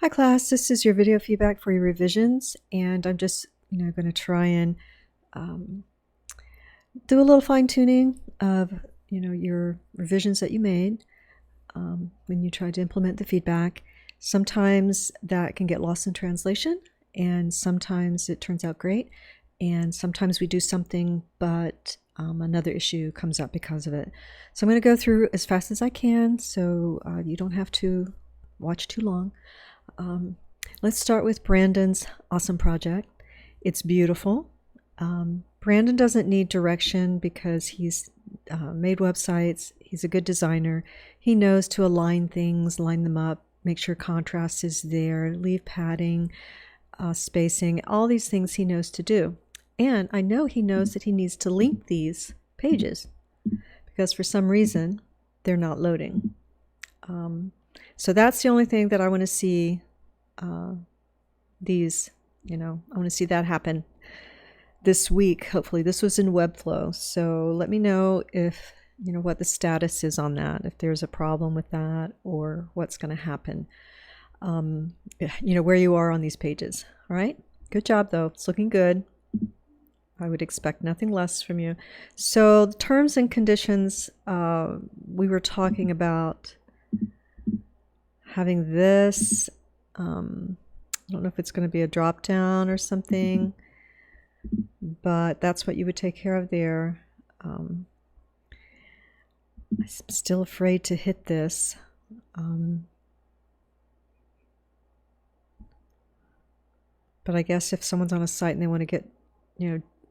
Hi class, this is your video feedback for your revisions, and I'm just going to try and um, do a little fine tuning of your revisions that you made when you tried to implement the feedback. Sometimes that can get lost in translation, and sometimes it turns out great, and sometimes we do something but another issue comes up because of it. So I'm going to go through as fast as I can so you don't have to watch too long. Let's start with Brandon's awesome project. It's beautiful. Brandon doesn't need direction because he's made websites. He's a good designer. He knows to align things, line them up, make sure contrast is there, leave padding, spacing, all these things he knows to do. And I know he knows that he needs to link these pages because for some reason they're not loading. So that's the only thing that I want to see I want to see that happen this week. Hopefully this was in Webflow. So let me know if, what the status is on that, if there's a problem with that or what's going to happen, where you are on these pages. All right. Good job though. It's looking good. I would expect nothing less from you. So the terms and conditions, we were talking about having this, I don't know if it's going to be a drop down or something, but that's what you would take care of there. I'm still afraid to hit this. But I guess if someone's on a site and they want to get,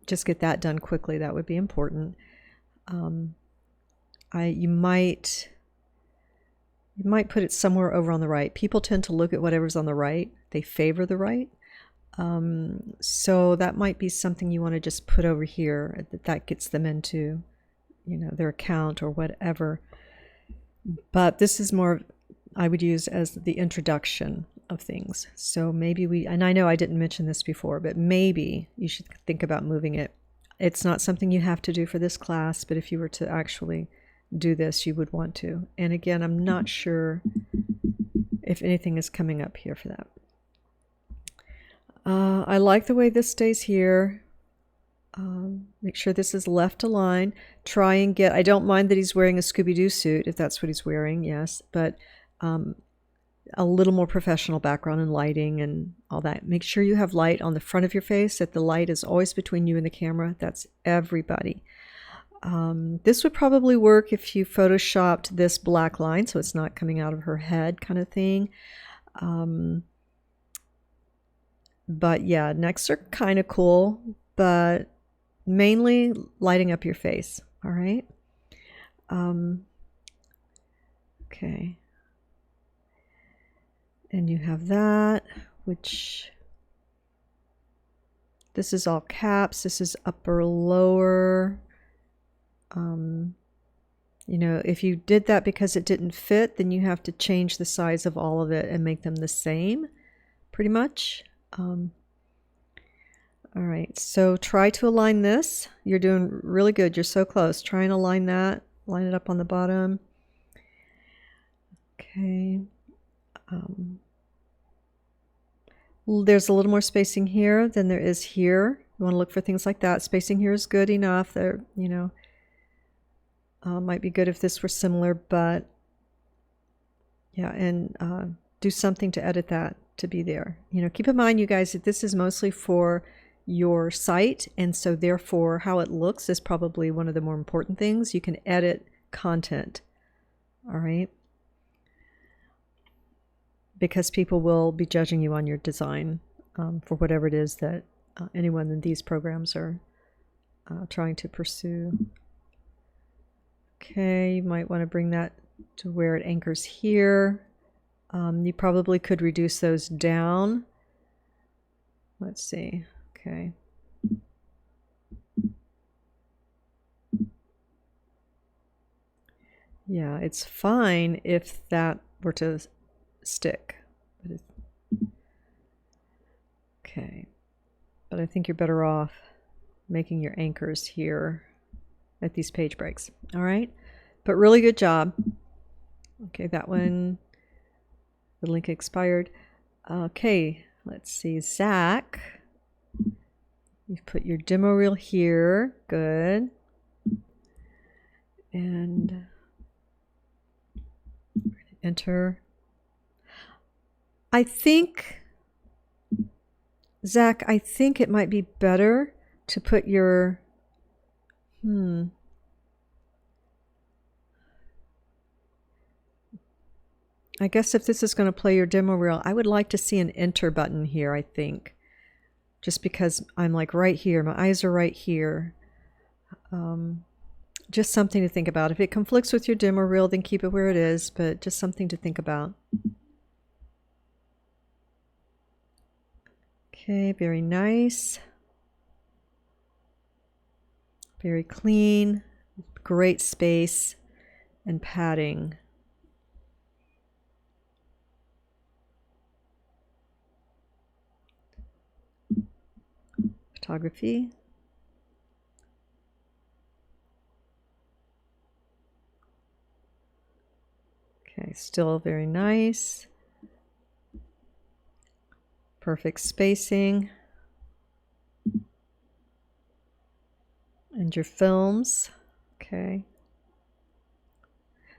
just get that done quickly, that would be important. You might put it somewhere over on the right. People tend to look at whatever's on the right. They favor the right. So that might be something you want to just put over here that gets them into, their account or whatever. But this is more, I would use as the introduction of things. So maybe and I know I didn't mention this before, but maybe you should think about moving it. It's not something you have to do for this class, but if you were to actually do this, you would want to. And again, I'm not sure if anything is coming up here for that. I like the way this stays here. Make sure this is left aligned. Try and get, I don't mind that he's wearing a Scooby-Doo suit, if that's what he's wearing, yes, but a little more professional background and lighting and all that. Make sure you have light on the front of your face, that the light is always between you and the camera. That's everybody. This would probably work if you photoshopped this black line so it's not coming out of her head kind of thing. But yeah, necks are kind of cool, but mainly lighting up your face. All right. Okay. And you have that, which this is all caps. This is upper, lower. If you did that because it didn't fit, then you have to change the size of all of it and make them the same, pretty much. All right, so try to align this. You're doing really good. You're so close. Try and align that. Line it up on the bottom. Okay. There's a little more spacing here than there is here. You want to look for things like that. Spacing here is good enough. There, might be good if this were similar, but yeah, and do something to edit that to be there. Keep in mind, you guys, that this is mostly for your site, and so therefore how it looks is probably one of the more important things. You can edit content, all right? Because people will be judging you on your design for whatever it is that anyone in these programs are trying to pursue. Okay, you might want to bring that to where it anchors here. You probably could reduce those down. Let's see. Okay. Yeah, it's fine if that were to stick. Okay. But I think you're better off making your anchors here at these page breaks. All right. But really good job. Okay, that one, the link expired. Okay, let's see, Zach. You've put your demo reel here. Good. And enter. I think, Zach, I think it might be better to put your, I guess if this is going to play your demo reel, I would like to see an enter button here, I think. Just because I'm like right here, my eyes are right here. Just something to think about. If it conflicts with your demo reel, then keep it where it is, but just something to think about. Okay, very nice. Very clean, great space and padding. Photography. Okay, still very nice. Perfect spacing. And your films. Okay.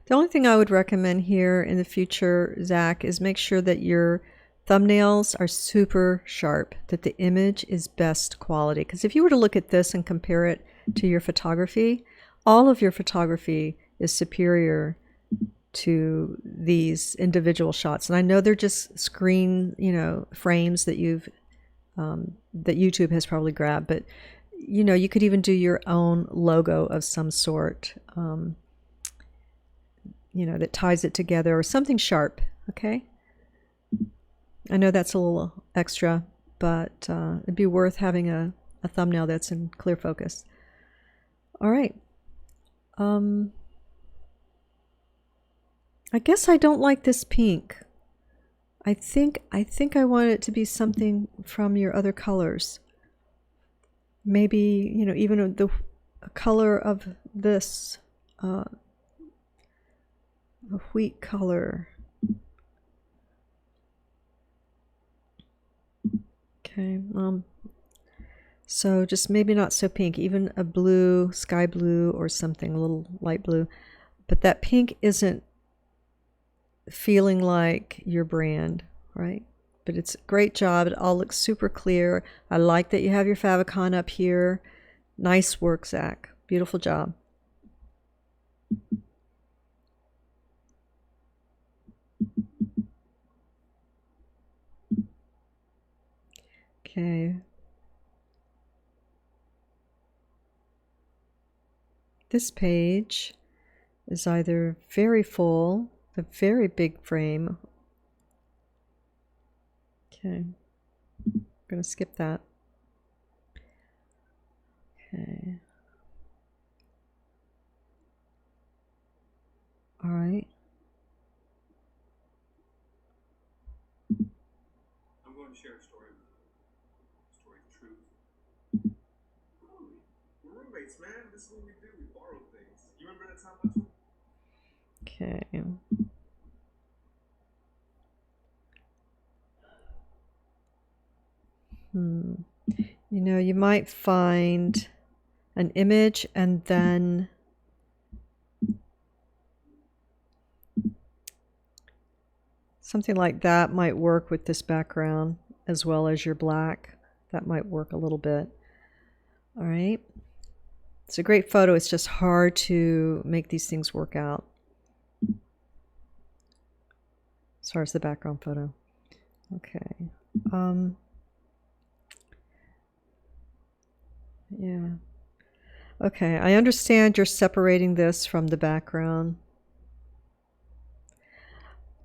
The only thing I would recommend here in the future, Zach, is make sure that your thumbnails are super sharp, that the image is best quality. Because if you were to look at this and compare it to your photography, all of your photography is superior to these individual shots. And I know they're just screen, frames that that YouTube has probably grabbed, but you could even do your own logo of some sort, that ties it together, or something sharp. Okay. I know that's a little extra, but it'd be worth having a thumbnail that's in clear focus. All right. I guess I don't like this pink. I think I want it to be something from your other colors. Maybe, even the color of this, a wheat color. Okay, so just maybe not so pink, even a blue, sky blue or something, a little light blue. But that pink isn't feeling like your brand, right? But it's a great job. It all looks super clear. I like that you have your favicon up here. Nice work, Zach. Beautiful job. Okay. This page is either very full, a very big frame. Okay. I'm going to skip that. Okay. All right. I'm going to share a story of truth. We're roommates, man. This is what we do. We borrow things. You remember that time I told? Okay. You might find an image and then something like that might work with this background as well as your black. That might work a little bit. All right. It's a great photo. It's just hard to make these things work out as far as the background photo. Okay. Yeah. Okay, I understand you're separating this from the background.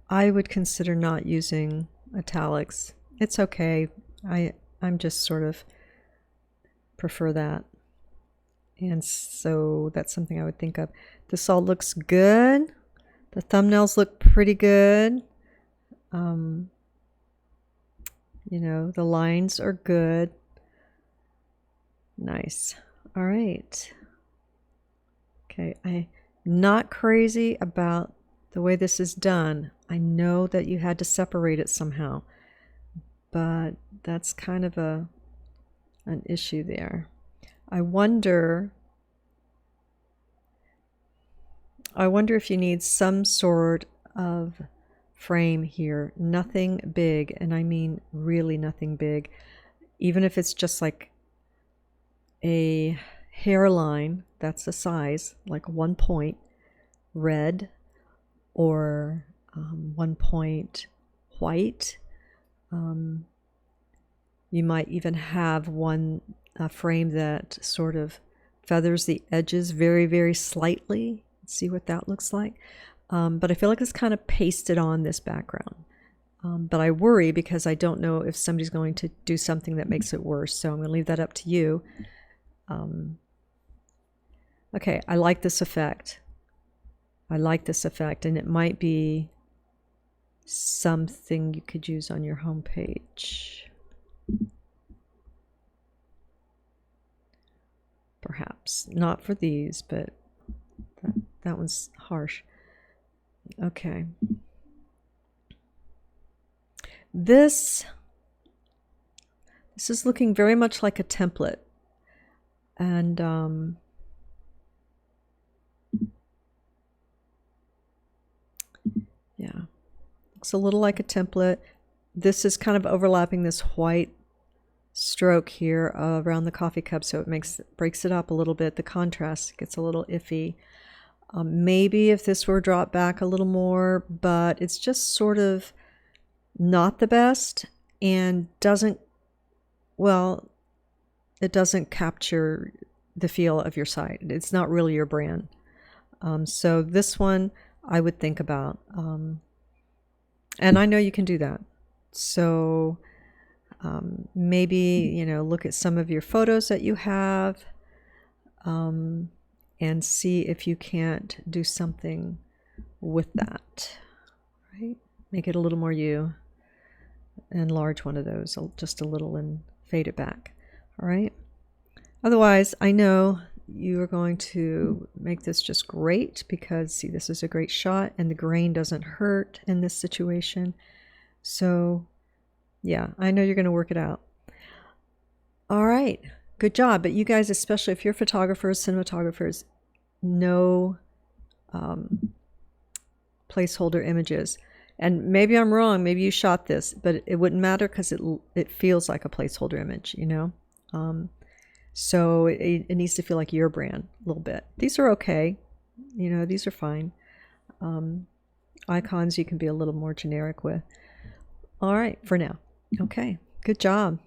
I would consider not using italics. It's okay. I'm just sort of prefer that. And so that's something I would think of. This all looks good. The thumbnails look pretty good. The lines are good. Nice. All right. Okay, I'm not crazy about the way this is done. I know that you had to separate it somehow. but that's kind of an issue there. I wonder if you need some sort of frame here. Nothing big, and I mean really nothing big. Even if it's just like a hairline, that's the size, like 1 point red or 1 point white. You might even have one frame that sort of feathers the edges very, very slightly. See what that looks like. But I feel like it's kind of pasted on this background. But I worry because I don't know if somebody's going to do something that makes it worse. So I'm going to leave that up to you. Okay, I like this effect. And it might be something you could use on your home page. Perhaps. Not for these, but that one's harsh. Okay. This is looking very much like a template. And yeah, looks a little like a template. This is kind of overlapping this white stroke here around the coffee cup, so it breaks it up a little bit. The contrast gets a little iffy. Maybe if this were dropped back a little more, but it's just sort of not the best and doesn't capture the feel of your site. It's not really your brand. So this one I would think about. And I know you can do that. So maybe, look at some of your photos that you have and see if you can't do something with that, right? Make it a little more you. Enlarge one of those just a little and fade it back. All right. Otherwise, I know you are going to make this just great because, see, this is a great shot and the grain doesn't hurt in this situation. So, yeah, I know you're going to work it out. All right. Good job. But you guys, especially if you're photographers, cinematographers, know placeholder images. And maybe I'm wrong. Maybe you shot this, but it wouldn't matter because it feels like a placeholder image, So it needs to feel like your brand a little bit. These are okay. These are fine. Icons you can be a little more generic with. All right, for now. Okay, good job.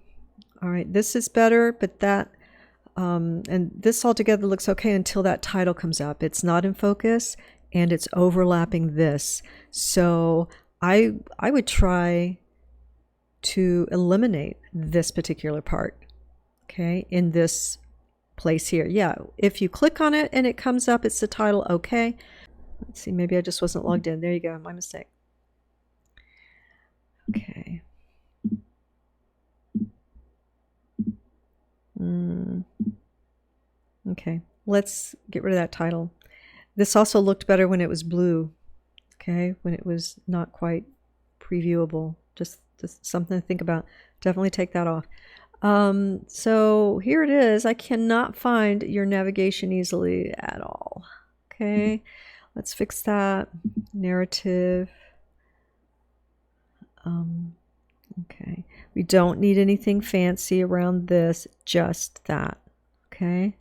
All right, this is better, but that, and this altogether looks okay until that title comes up. It's not in focus and it's overlapping this. So I would try to eliminate this particular part, okay, in this place here. Yeah, if you click on it and it comes up, it's the title, okay. Let's see, maybe I just wasn't logged in. There you go, my mistake. Okay. Okay, let's get rid of that title. This also looked better when it was blue, okay, when it was not quite previewable. Just something to think about. Definitely take that off. So here it is. I cannot find your navigation easily at all. Okay, let's fix that. Narrative. Okay, we don't need anything fancy around this, just that. Okay.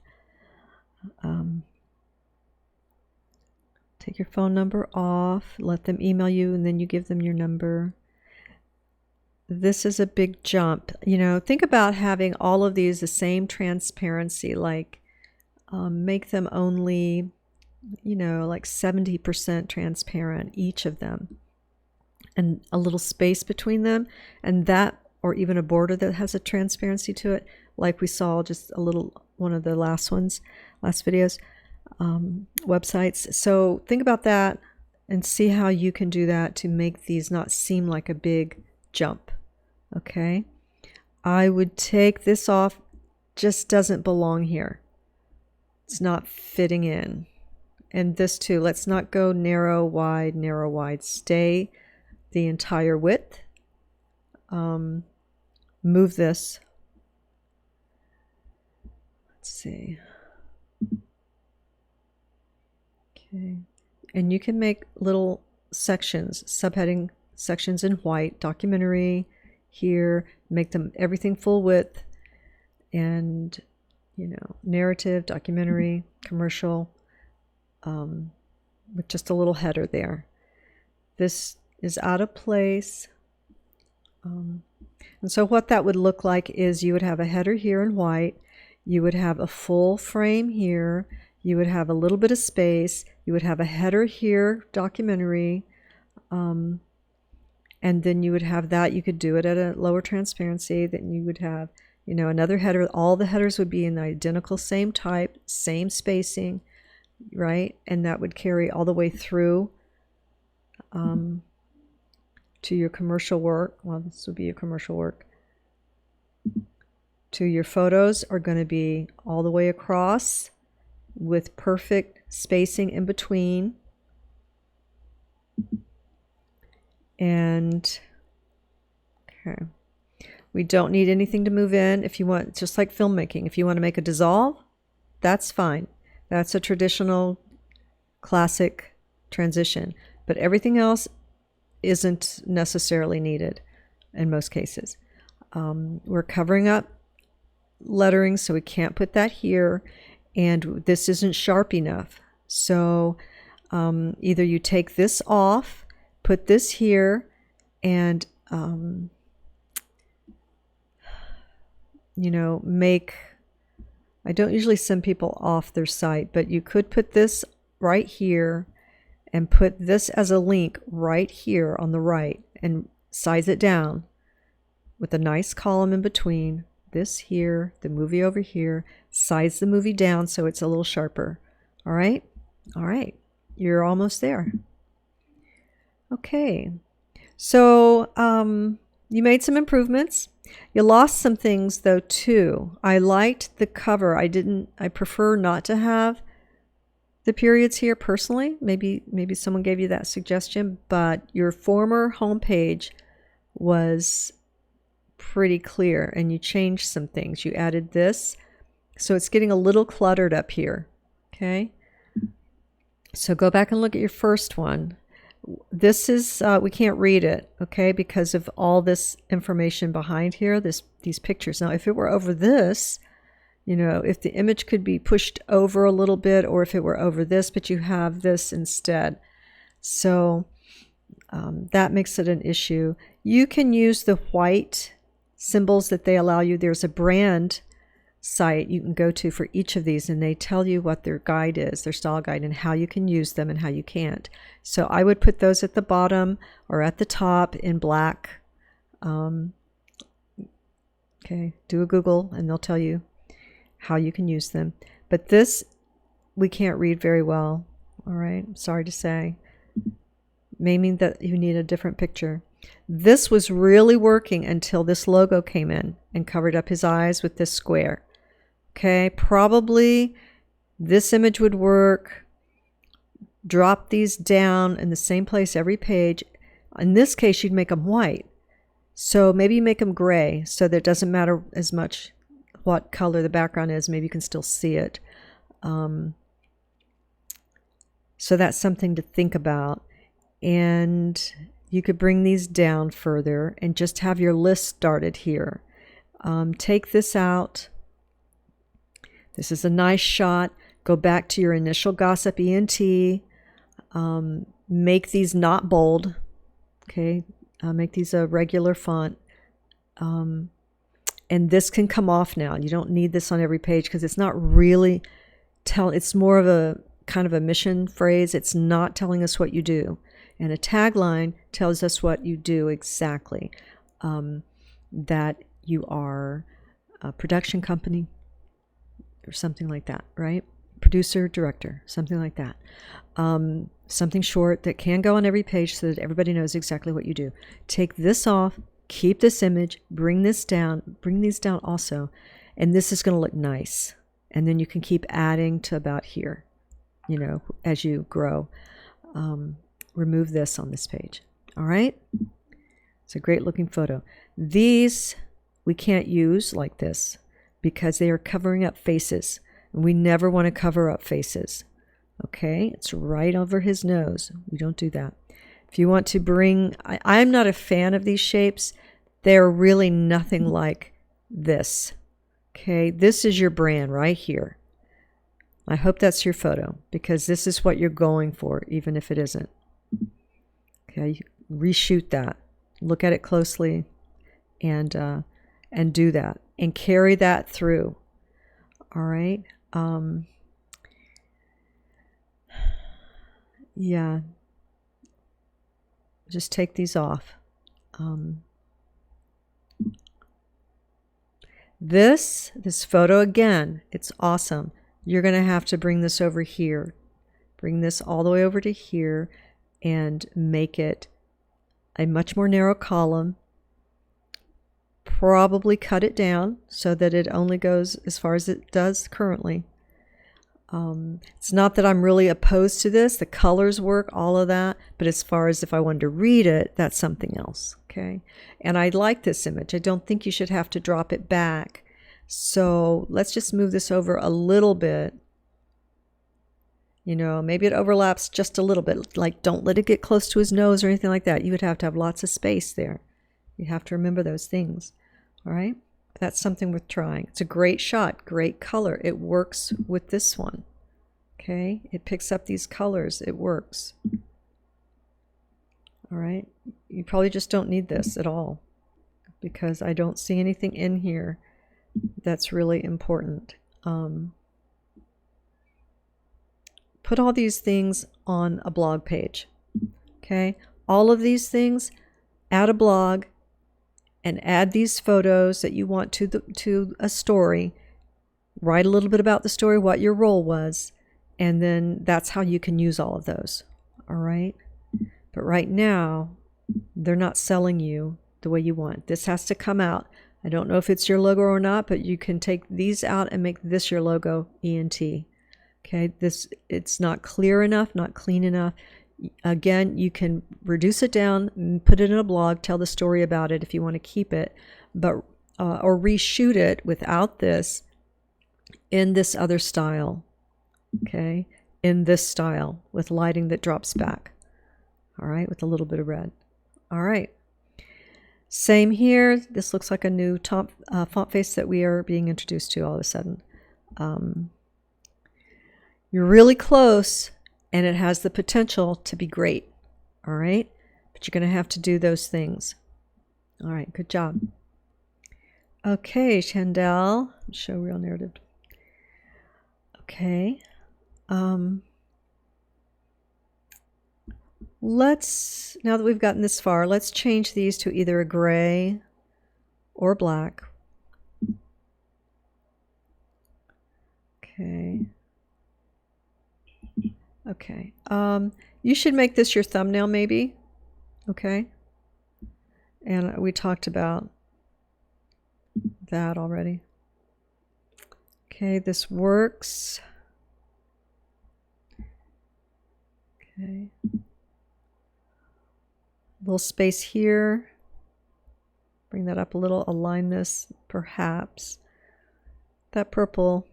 Take your phone number off, let them email you, and then you give them your number. This is a big jump. Think about having all of these the same transparency, like make them only, like 70% transparent, each of them, and a little space between them, and that, or even a border that has a transparency to it, like we saw just a little, one of the last videos, websites. So think about that and see how you can do that to make these not seem like a big jump. Okay, I would take this off. Just doesn't belong here. It's not fitting in. And this too, let's not go narrow, wide, narrow, wide. Stay the entire width. move this. Let's see. Okay. And you can make little sections, subheading sections in white, documentary here, make them everything full width, and narrative, documentary, commercial, with just a little header there. This is out of place. And so what that would look like is you would have a header here in white, you would have a full frame here, you would have a little bit of space, you would have a header here, documentary, and then you would have that. You could do it at a lower transparency. Then you would have, another header. All the headers would be in the identical same type, same spacing, right? And that would carry all the way through to your commercial work. Well, this would be your commercial work. To your photos are going to be all the way across with perfect spacing in between. And okay, we don't need anything to move in. If you want, just like filmmaking, if you want to make a dissolve, that's fine. That's a traditional classic transition, but everything else isn't necessarily needed in most cases. We're covering up lettering, so we can't put that here, and this isn't sharp enough. So either you take this off, put this here, and make, I don't usually send people off their site, but you could put this right here and put this as a link right here on the right and size it down with a nice column in between. This here, the movie over here, size the movie down so it's a little sharper. All right? All right. You're almost there. Okay. So you made some improvements. You lost some things though too. I liked the cover. I prefer not to have the periods here personally. Maybe someone gave you that suggestion, but your former homepage was pretty clear and you changed some things. You added this, so it's getting a little cluttered up here. Okay, so go back and look at your first one. This is we can't read it, okay, because of all this information behind here, these pictures. Now if it were over this, if the image could be pushed over a little bit, or if it were over this, but you have this instead, so that makes it an issue. You can use the white symbols that they allow you. There's a brand site you can go to for each of these, and they tell you what their guide is, their style guide, and how you can use them and how you can't. So I would put those at the bottom or at the top in black. Okay, do a Google and they'll tell you how you can use them. But this we can't read very well. All right, sorry to say. May mean that you need a different picture. This was really working until this logo came in and covered up his eyes with this square. Okay, probably this image would work. Drop these down in the same place every page. In this case, you'd make them white. So maybe you make them gray so that it doesn't matter as much what color the background is. Maybe you can still see it. So that's something to think about. And you could bring these down further and just have your list started here. Take this out. This is a nice shot. Go back to your initial Gossip ENT. Make these not bold. Okay, make these a regular font. And this can come off now. You don't need this on every page because it's not really it's more of a kind of a mission phrase. It's not telling us what you do. And a tagline tells us what you do exactly. That you are a production company or something like that, right? Producer, director, something like that. Something short that can go on every page so that everybody knows exactly what you do. Take this off, keep this image, bring this down, bring these down also, and this is going to look nice. And then you can keep adding to about here, as you grow. Remove this on this page. All right? It's a great looking photo. These we can't use like this because they are covering up faces. And we never want to cover up faces. Okay, it's right over his nose. We don't do that. If you want to bring, I'm not a fan of these shapes. They're really nothing like this. Okay, this is your brand right here. I hope that's your photo because this is what you're going for, even if it isn't. Okay, reshoot that. Look at it closely and do that and carry that through. All right. Yeah. Just take these off. This photo again, it's awesome. You're going to have to bring this over here. Bring this all the way over to here and make it a much more narrow column. Probably cut it down so that it only goes as far as it does currently. It's not that I'm really opposed to this. The colors work, all of that. But as far as if I wanted to read it, that's something else. Okay. And I like this image. I don't think you should have to drop it back. So let's just move this over a little bit. You know, maybe it overlaps just a little bit. Like, don't let it get close to his nose or anything like that. You would have to have lots of space there. You have to remember those things. All right. That's something worth trying. It's a great shot, great color. It works with this one. Okay, it picks up these colors. It works. All right, you probably just don't need this at all because I don't see anything in here that's really important. Put all these things on a blog page. Okay, all of these things, add a blog and add these photos that you want to a story. Write a little bit about the story, what your role was, and then that's how you can use all of those. All right? But right now, they're not selling you the way you want. This has to come out. I don't know if it's your logo or not, but you can take these out and make this your logo, ENT. Okay, it's not clear enough, not clean enough. Again, you can reduce it down, put it in a blog, tell the story about it if you want to keep it, but or reshoot it without this in this other style. Okay, in this style with lighting that drops back. All right, with a little bit of red. All right. Same here. This looks like a new font face that we are being introduced to all of a sudden. You're really close. And it has the potential to be great, all right? But you're going to have to do those things. All right, good job. Okay, Chandel, show real narrative. Okay. Let's, now that we've gotten this far, let's change these to either a gray or black. Okay. Okay, you should make this your thumbnail maybe, okay? And we talked about that already. Okay, this works. Okay. Little space here. Bring that up a little, align this perhaps. That purple.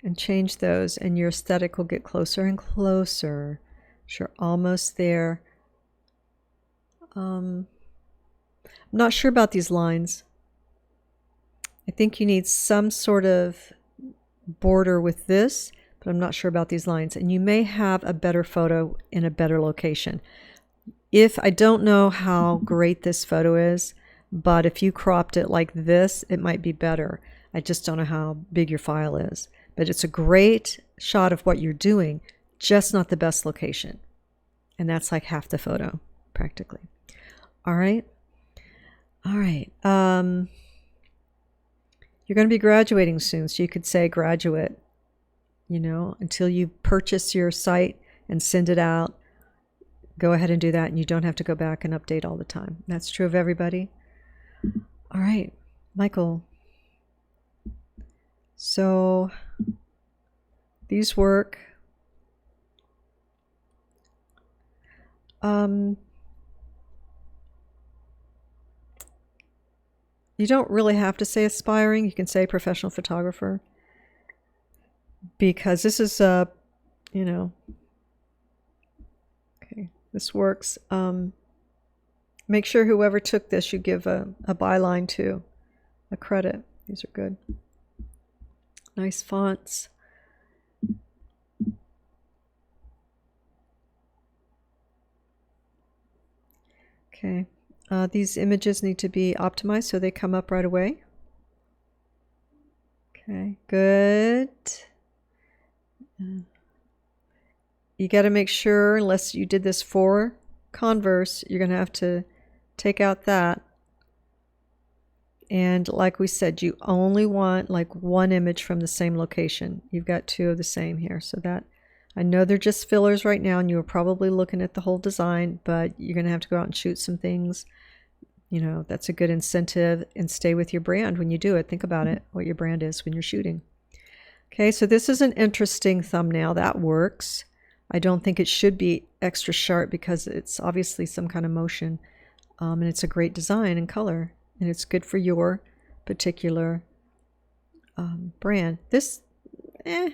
And change those, and your aesthetic will get closer and closer. You're almost there. I'm not sure about these lines. I think you need some sort of border with this, but I'm not sure about these lines. And you may have a better photo in a better location. If I don't know how great this photo is, but if you cropped it like this, it might be better. I just don't know how big your file is. But it's a great shot of what you're doing, just not the best location. And that's like half the photo, practically. All right. All right. You're going to be graduating soon, so you could say graduate, you know, until you purchase your site and send it out. Go ahead and do that, and you don't have to go back and update all the time. That's true of everybody. All right, Michael. So these work. You don't really have to say aspiring. You can say professional photographer, because this is you know, okay, this works. Make sure whoever took this, you give a byline to, a credit. These are good. Nice fonts. Okay, these images need to be optimized so they come up right away. Okay, good. You got to make sure, unless you did this for Converse, you're going to have to take out that. And like we said, you only want like one image from the same location. You've got two of the same here. So that, I know they're just fillers right now and you were probably looking at the whole design, but you're going to have to go out and shoot some things. You know, that's a good incentive, and stay with your brand when you do it. Think about it, what your brand is when you're shooting. Okay, so this is an interesting thumbnail. That works. I don't think it should be extra sharp because it's obviously some kind of motion. And it's a great design and color. And it's good for your particular brand. This, you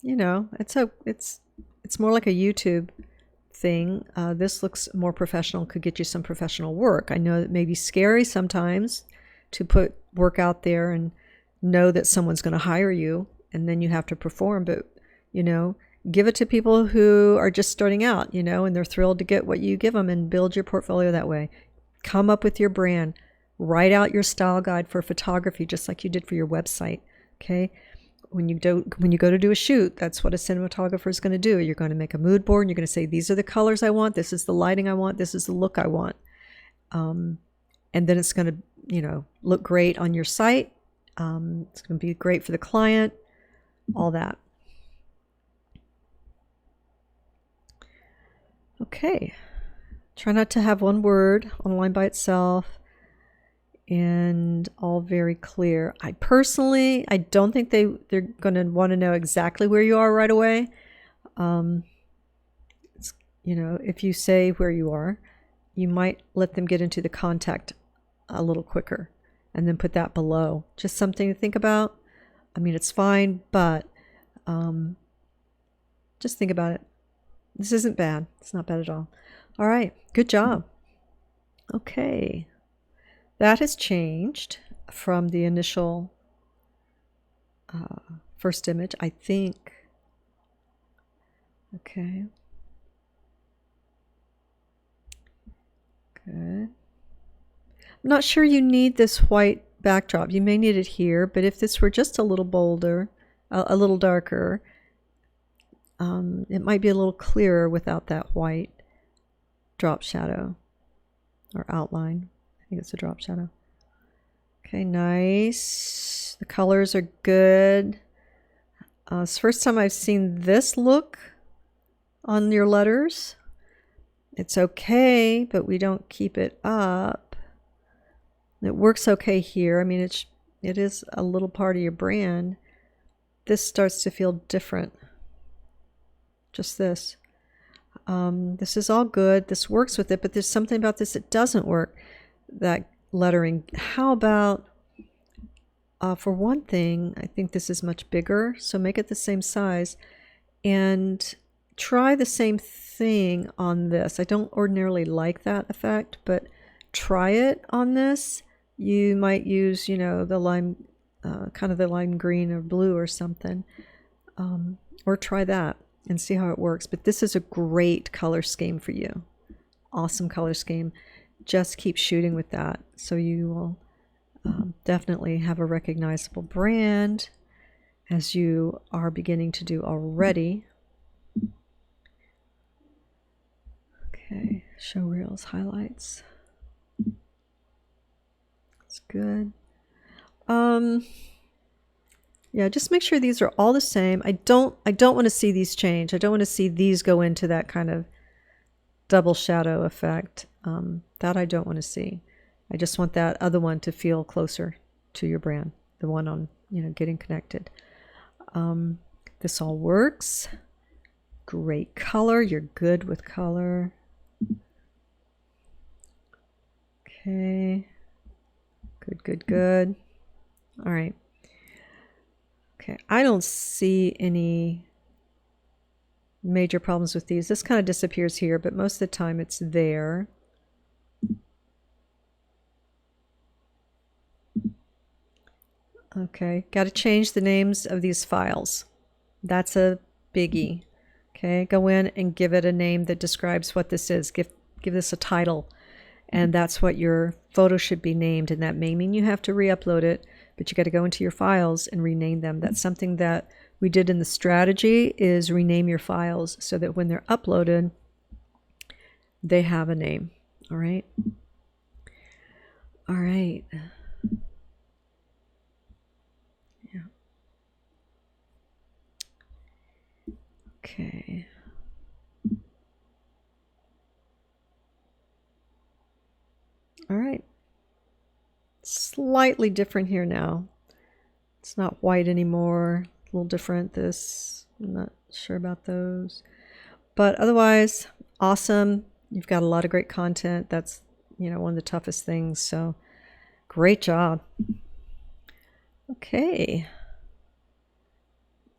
know, it's more like a YouTube thing. This looks more professional, could get you some professional work. I know it may be scary sometimes to put work out there and know that someone's going to hire you and then you have to perform, but you know, give it to people who are just starting out, you know, and they're thrilled to get what you give them, and build your portfolio that way. Come up with your brand. Write out your style guide for photography, just like you did for your website. Okay. When you go to do a shoot, that's what a cinematographer is going to do. You're going to make a mood board and you're going to say, these are the colors I want. This is the lighting I want. This is the look I want. And then it's going to, you know, look great on your site. It's going to be great for the client, all that. Okay, try not to have one word on a line by itself, and all very clear. I don't think they're going to want to know exactly where you are right away. You know, if you say where you are, you might let them get into the contact a little quicker, and then put that below. Just something to think about. I mean, it's fine, but just think about it. This isn't bad. It's not bad at all. All right. Good job. Okay. That has changed from the initial first image, I think. Okay. Good. I'm not sure you need this white backdrop. You may need it here, but if this were just a little bolder, a little darker, it might be a little clearer without that white drop shadow or outline. I think it's a drop shadow. Okay, nice. The colors are good. It's the first time I've seen this look on your letters. It's okay, but we don't keep it up. It works okay here. I mean, it is a little part of your brand. This starts to feel different. Just this. This is all good. This works with it, but there's something about this that doesn't work. That lettering. How about, for one thing, I think this is much bigger, so make it the same size. And try the same thing on this. I don't ordinarily like that effect, but try it on this. You might use, you know, the lime, kind of the lime green or blue or something, or try that and see how it works. But this is a great color scheme for you. Awesome color scheme. Just keep shooting with that. So you will definitely have a recognizable brand, as you are beginning to do already. Okay, show reels, highlights. That's good. Yeah, just make sure these are all the same. I don't want to see these change. I don't want to see these go into that kind of double shadow effect. That I don't want to see. I just want that other one to feel closer to your brand, the one on, you know, getting connected. This all works. Great color. You're good with color. Okay. Good, good, good. All right. Okay, I don't see any major problems with these. This kind of disappears here, but most of the time it's there. Okay, got to change the names of these files. That's a biggie. Okay, go in and give it a name that describes what this is. Give this a title, and that's what your photo should be named. And that may mean you have to re-upload it, but you got to go into your files and rename them. That's something that we did in the strategy, is rename your files so that when they're uploaded, they have a name. All right. All right. Yeah. Okay. All right. Slightly different here now. It's not white anymore. A little different. This, I'm not sure about those. But otherwise, awesome. You've got a lot of great content. That's, one of the toughest things. So great job. Okay.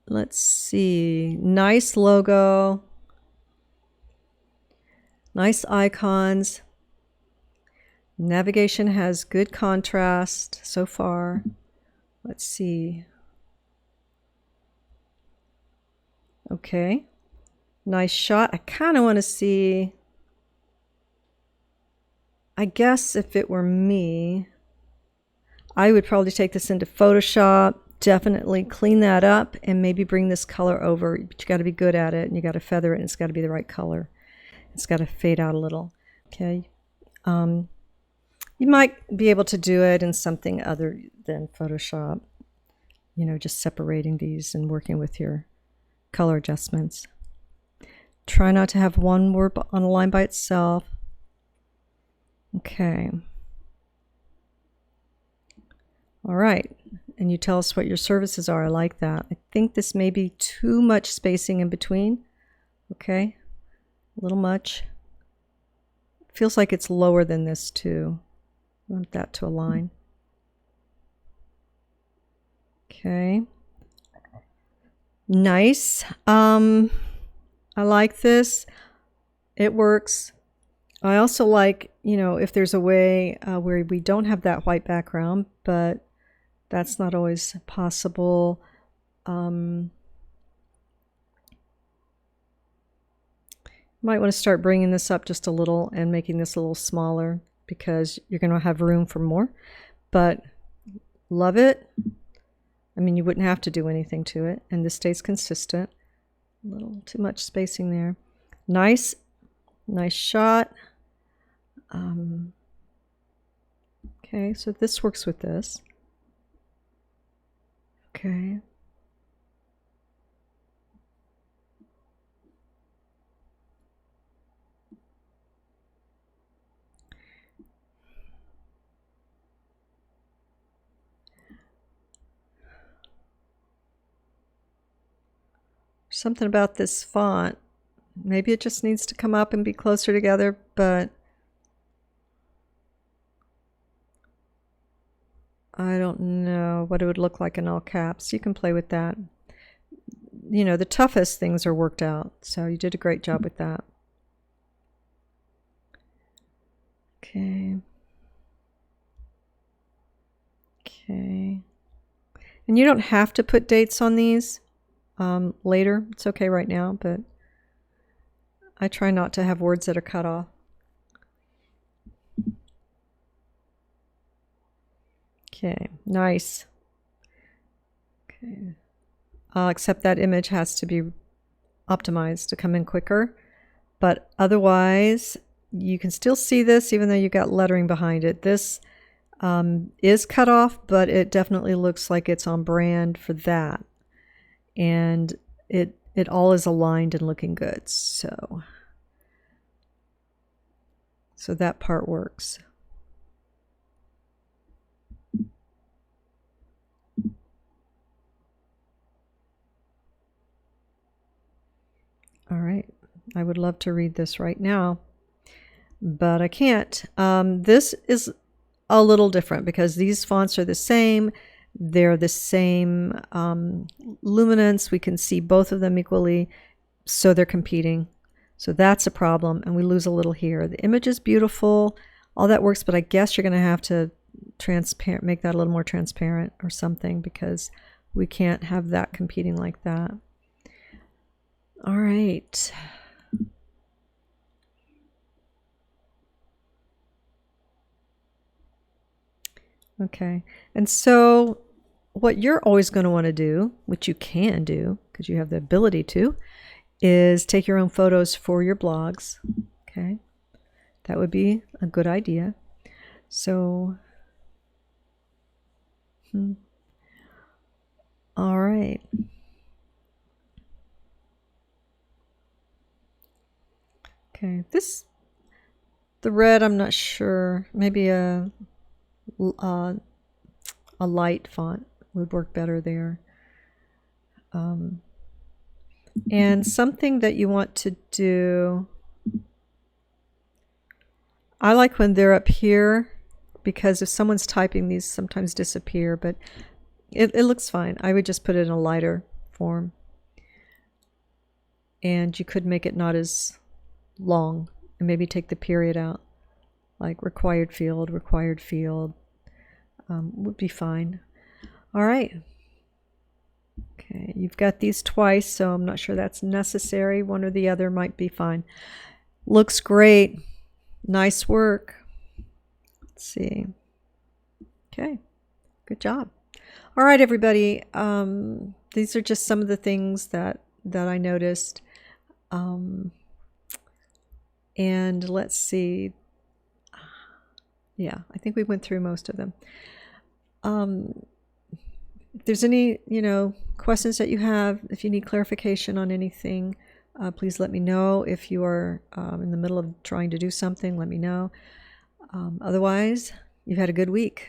Let's see. Nice logo. Nice icons. Navigation has good contrast so far. Let's see. Okay. Nice shot. I kind of want to see. I guess if it were me, I would probably take this into Photoshop, definitely clean that up, and maybe bring this color over. But you got to be good at it, and you got to feather it, and it's got to be the right color. It's got to fade out a little. Okay. You might be able to do it in something other than Photoshop, just separating these and working with your color adjustments. Try not to have one word on a line by itself. Okay. All right. And you tell us what your services are. I like that. I think this may be too much spacing in between. Okay. A little much. Feels like it's lower than this too. I want that to align. Okay. Nice. I like this. It works. I also like, if there's a way where we don't have that white background, but that's not always possible. You might want to start bringing this up just a little and making this a little smaller, because you're going to have room for more. But love it. I mean, you wouldn't have to do anything to it, and this stays consistent. A little too much spacing there. Nice shot. Okay, so this works with this. Okay. Something about this font. Maybe it just needs to come up and be closer together, but I don't know what it would look like in all caps. You can play with that. The toughest things are worked out, so you did a great job with that. Okay. Okay. And you don't have to put dates on these later. It's okay right now, but I try not to have words that are cut off. Okay, nice. Okay. Except that image has to be optimized to come in quicker. But otherwise, you can still see this even though you got lettering behind it. This is cut off, but it definitely looks like it's on brand for that. And it all is aligned and looking good. So that part works. All right. I would love to read this right now. but I can't. This is a little different because these fonts are the same. They're the same luminance. We can see both of them equally, so they're competing. So that's a problem, and we lose a little here. The image is beautiful, all that works, but I guess you're going to have to make that a little more transparent or something, because we can't have that competing like that. All right. Okay, and so what you're always going to want to do, which you can do because you have the ability to, is take your own photos for your blogs. Okay, that would be a good idea. So, all right. Okay, the red, I'm not sure. Maybe a light font would work better there. And something that you want to do, I like when they're up here, because if someone's typing, these sometimes disappear, but it looks fine. I would just put it in a lighter form. And you could make it not as long and maybe take the period out, like required field would be fine. All right. Okay, you've got these twice, so I'm not sure that's necessary. One or the other might be fine. Looks great. Nice work. Let's see. Okay, good job. All right, everybody. These are just some of the things that I noticed. And let's see. Yeah, I think we went through most of them. If there's any, questions that you have, if you need clarification on anything, please let me know. If you are in the middle of trying to do something, let me know. Otherwise, you've had a good week.